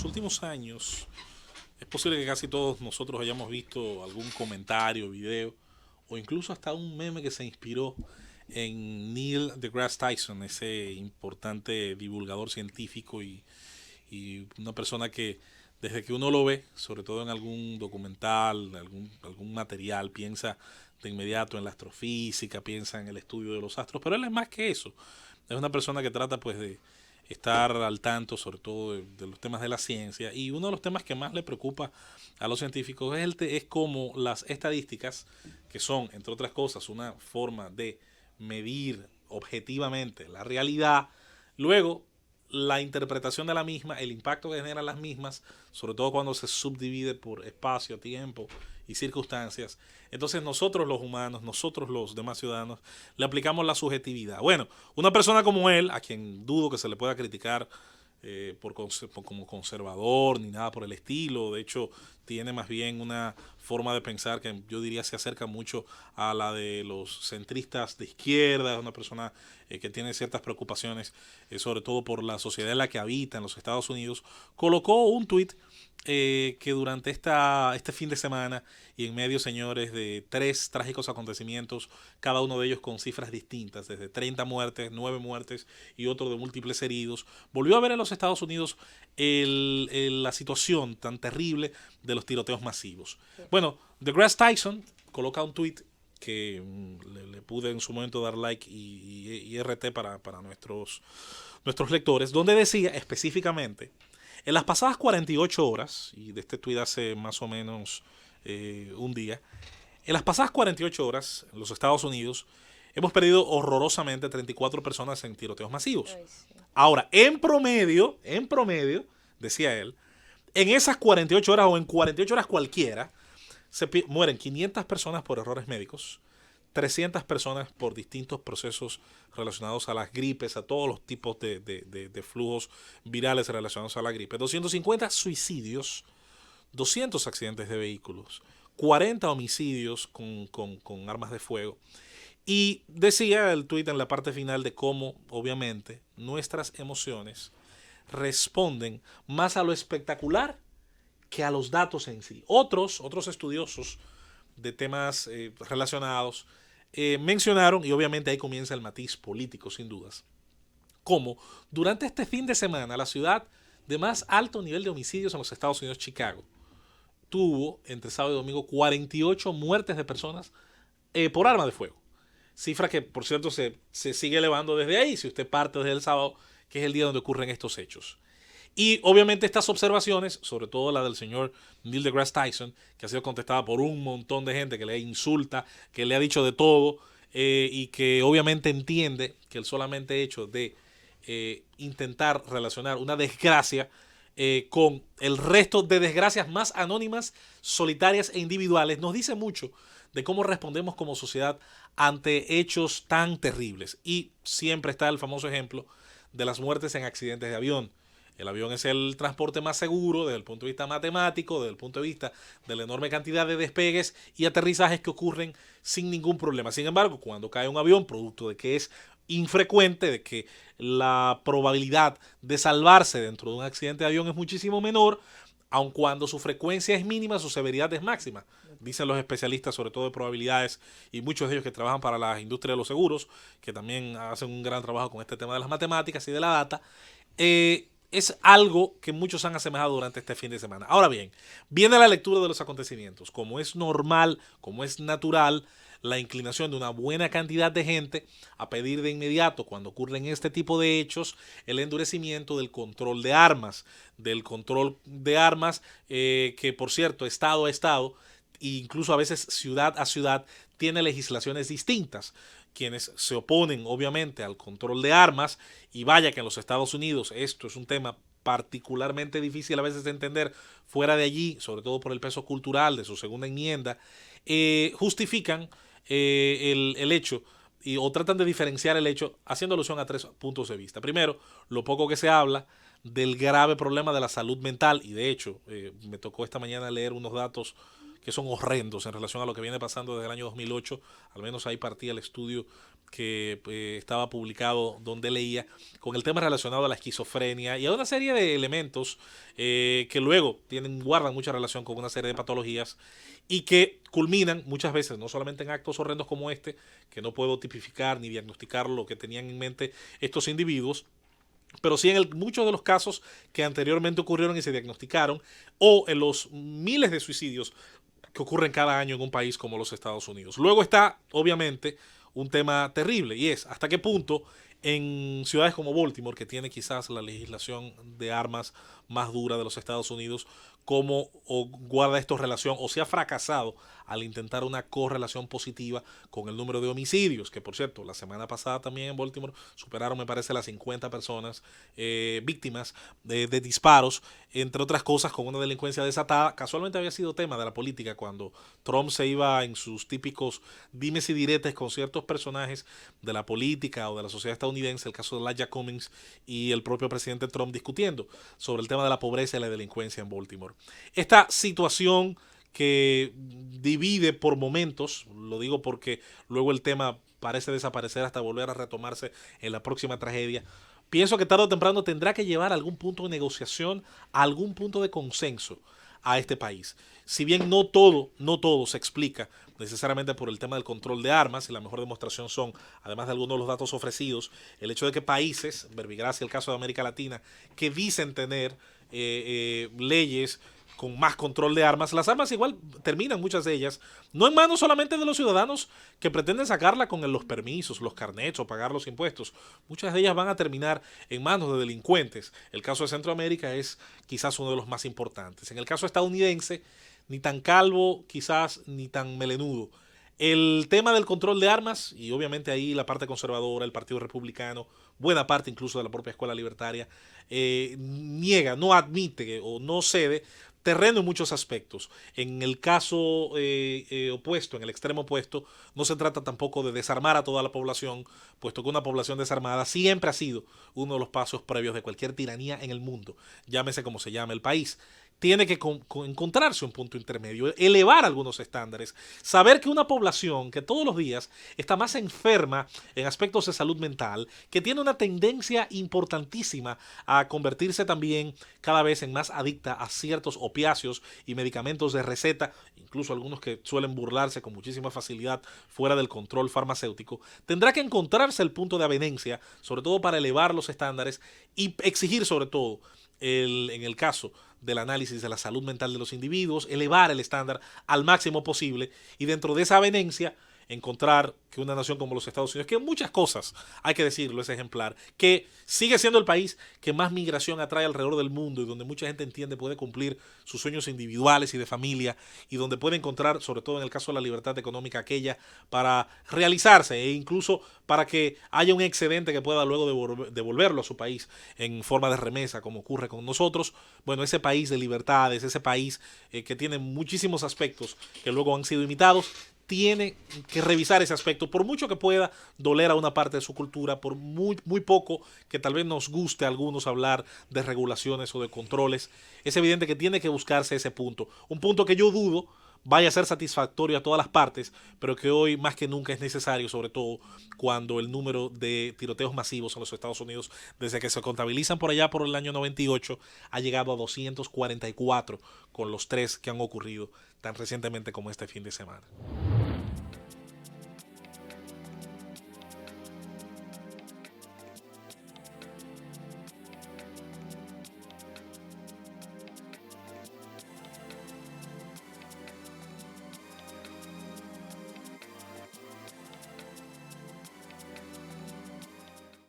los últimos años es posible que casi todos nosotros hayamos visto algún comentario, video o incluso hasta un meme que se inspiró en Neil deGrasse Tyson, ese importante divulgador científico y una persona que desde que uno lo ve, sobre todo en algún documental, algún material, piensa de inmediato en la astrofísica, piensa en el estudio de los astros, pero él es más que eso. Es una persona que trata pues de estar al tanto sobre todo de los temas de la ciencia, y uno de los temas que más le preocupa a los científicos es cómo las estadísticas, que son entre otras cosas una forma de medir objetivamente la realidad, luego la interpretación de la misma, el impacto que generan las mismas, sobre todo cuando se subdivide por espacio, tiempo y circunstancias. Entonces nosotros los humanos, nosotros los demás ciudadanos, le aplicamos la subjetividad. Bueno, una persona como él, a quien dudo que se le pueda criticar como conservador ni nada por el estilo, de hecho tiene más bien una forma de pensar que yo diría se acerca mucho a la de los centristas de izquierda, es una persona que tiene ciertas preocupaciones, sobre todo por la sociedad en la que habita en los Estados Unidos. Colocó un tuit que durante este fin de semana y en medio, señores, de 3 trágicos acontecimientos, cada uno de ellos con cifras distintas, desde 30 muertes, 9 muertes y otro de múltiples heridos, volvió a ver en los Estados Unidos la situación tan terrible de los tiroteos masivos. Bueno, deGrasse Tyson coloca un tuit que le pude en su momento dar like y RT para nuestros lectores, donde decía específicamente: en las pasadas 48 horas, y de este tuit hace más o menos un día, en las pasadas 48 horas en los Estados Unidos hemos perdido horrorosamente 34 personas en tiroteos masivos. Ay, sí. Ahora, en promedio, decía él, en esas 48 horas o en 48 horas cualquiera, mueren 500 personas por errores médicos, 300 personas por distintos procesos relacionados a las gripes, a todos los tipos de flujos virales relacionados a la gripe, 250 suicidios, 200 accidentes de vehículos, 40 homicidios con armas de fuego. Y decía el tuit en la parte final de cómo, obviamente, nuestras emociones responden más a lo espectacular que a los datos en sí. Otros estudiosos de temas relacionados mencionaron, y obviamente ahí comienza el matiz político sin dudas, cómo durante este fin de semana la ciudad de más alto nivel de homicidios en los Estados Unidos, Chicago, tuvo entre sábado y domingo 48 muertes de personas por arma de fuego. Cifra que, por cierto, se sigue elevando desde ahí, si usted parte desde el sábado, que es el día donde ocurren estos hechos. Y obviamente estas observaciones, sobre todo la del señor Neil deGrasse Tyson, que ha sido contestada por un montón de gente que le insulta, que le ha dicho de todo, y que obviamente entiende que el solamente hecho de intentar relacionar una desgracia con el resto de desgracias más anónimas, solitarias e individuales, nos dice mucho de cómo respondemos como sociedad ante hechos tan terribles. Y siempre está el famoso ejemplo de las muertes en accidentes de avión. El avión es el transporte más seguro desde el punto de vista matemático, desde el punto de vista de la enorme cantidad de despegues y aterrizajes que ocurren sin ningún problema. Sin embargo, cuando cae un avión, producto de que es infrecuente, de que la probabilidad de salvarse dentro de un accidente de avión es muchísimo menor, aun cuando su frecuencia es mínima, su severidad es máxima. Dicen los especialistas, sobre todo de probabilidades, y muchos de ellos que trabajan para la industria de los seguros, que también hacen un gran trabajo con este tema de las matemáticas y de la data. Es algo que muchos han asemejado durante este fin de semana. Ahora bien, viene la lectura de los acontecimientos. Como es normal, como es natural, la inclinación de una buena cantidad de gente a pedir de inmediato, cuando ocurren este tipo de hechos, el endurecimiento del control de armas. Que por cierto, estado a estado, e incluso a veces ciudad a ciudad, tiene legislaciones distintas. Quienes se oponen obviamente al control de armas, y vaya que en los Estados Unidos esto es un tema particularmente difícil a veces de entender fuera de allí, sobre todo por el peso cultural de su segunda enmienda, justifican el hecho o tratan de diferenciar el hecho haciendo alusión a 3 puntos de vista. Primero, lo poco que se habla del grave problema de la salud mental, y de hecho me tocó esta mañana leer unos datos que son horrendos en relación a lo que viene pasando desde el año 2008, al menos ahí partía el estudio que estaba publicado donde leía con el tema relacionado a la esquizofrenia y a una serie de elementos que luego guardan mucha relación con una serie de patologías y que culminan muchas veces no solamente en actos horrendos como este, que no puedo tipificar ni diagnosticar lo que tenían en mente estos individuos, pero sí en muchos de los casos que anteriormente ocurrieron y se diagnosticaron, o en los miles de suicidios que ocurren cada año en un país como los Estados Unidos. Luego está, obviamente, un tema terrible, y es hasta qué punto en ciudades como Baltimore, que tiene quizás la legislación de armas más dura de los Estados Unidos, cómo guarda esto relación o se ha fracasado al intentar una correlación positiva con el número de homicidios, que por cierto, la semana pasada también en Baltimore superaron, me parece, las 50 personas víctimas de disparos, entre otras cosas, con una delincuencia desatada. Casualmente había sido tema de la política cuando Trump se iba en sus típicos dimes y diretes con ciertos personajes de la política o de la sociedad estadounidense, el caso de Elijah Cummings y el propio presidente Trump discutiendo sobre el tema de la pobreza y la delincuencia en Baltimore. Esta situación que divide por momentos, lo digo porque luego el tema parece desaparecer hasta volver a retomarse en la próxima tragedia, pienso que tarde o temprano tendrá que llevar a algún punto de negociación, a algún punto de consenso a este país. Si bien no todo se explica necesariamente por el tema del control de armas, y la mejor demostración son, además de algunos de los datos ofrecidos, el hecho de que países, verbigracia el caso de América Latina, que dicen tener leyes con más control de armas, las armas igual terminan, muchas de ellas, no en manos solamente de los ciudadanos que pretenden sacarla con los permisos, los carnets o pagar los impuestos. Muchas de ellas van a terminar en manos de delincuentes. El caso de Centroamérica es quizás uno de los más importantes. En el caso estadounidense, ni tan calvo quizás, ni tan melenudo. El tema del control de armas, y obviamente ahí la parte conservadora, el Partido Republicano, buena parte incluso de la propia escuela libertaria, niega, no admite o no cede terreno en muchos aspectos. En el caso opuesto, en el extremo opuesto, no se trata tampoco de desarmar a toda la población, puesto que una población desarmada siempre ha sido uno de los pasos previos de cualquier tiranía en el mundo, llámese como se llame el país. Tiene que encontrarse un punto intermedio, elevar algunos estándares, saber que una población que todos los días está más enferma en aspectos de salud mental, que tiene una tendencia importantísima a convertirse también cada vez en más adicta a ciertos opiáceos y medicamentos de receta, incluso algunos que suelen burlarse con muchísima facilidad fuera del control farmacéutico, tendrá que encontrarse el punto de avenencia, sobre todo para elevar los estándares y exigir sobre todo en el caso del análisis de la salud mental de los individuos, elevar el estándar al máximo posible y dentro de esa avenencia encontrar que una nación como los Estados Unidos, que en muchas cosas, hay que decirlo, es ejemplar, que sigue siendo el país que más migración atrae alrededor del mundo y donde mucha gente entiende puede cumplir sus sueños individuales y de familia y donde puede encontrar, sobre todo en el caso de la libertad económica, aquella para realizarse e incluso para que haya un excedente que pueda luego devolverlo a su país en forma de remesa, como ocurre con nosotros. Bueno, ese país de libertades, ese país que tiene muchísimos aspectos que luego han sido imitados, tiene que revisar ese aspecto, por mucho que pueda doler a una parte de su cultura, por muy poco que tal vez nos guste a algunos hablar de regulaciones o de controles. Es evidente que tiene que buscarse ese punto, un punto que yo dudo vaya a ser satisfactorio a todas las partes, pero que hoy más que nunca es necesario, sobre todo cuando el número de tiroteos masivos en los Estados Unidos, desde que se contabilizan por allá por el año 98, ha llegado a 244 con los 3 que han ocurrido tan recientemente como este fin de semana.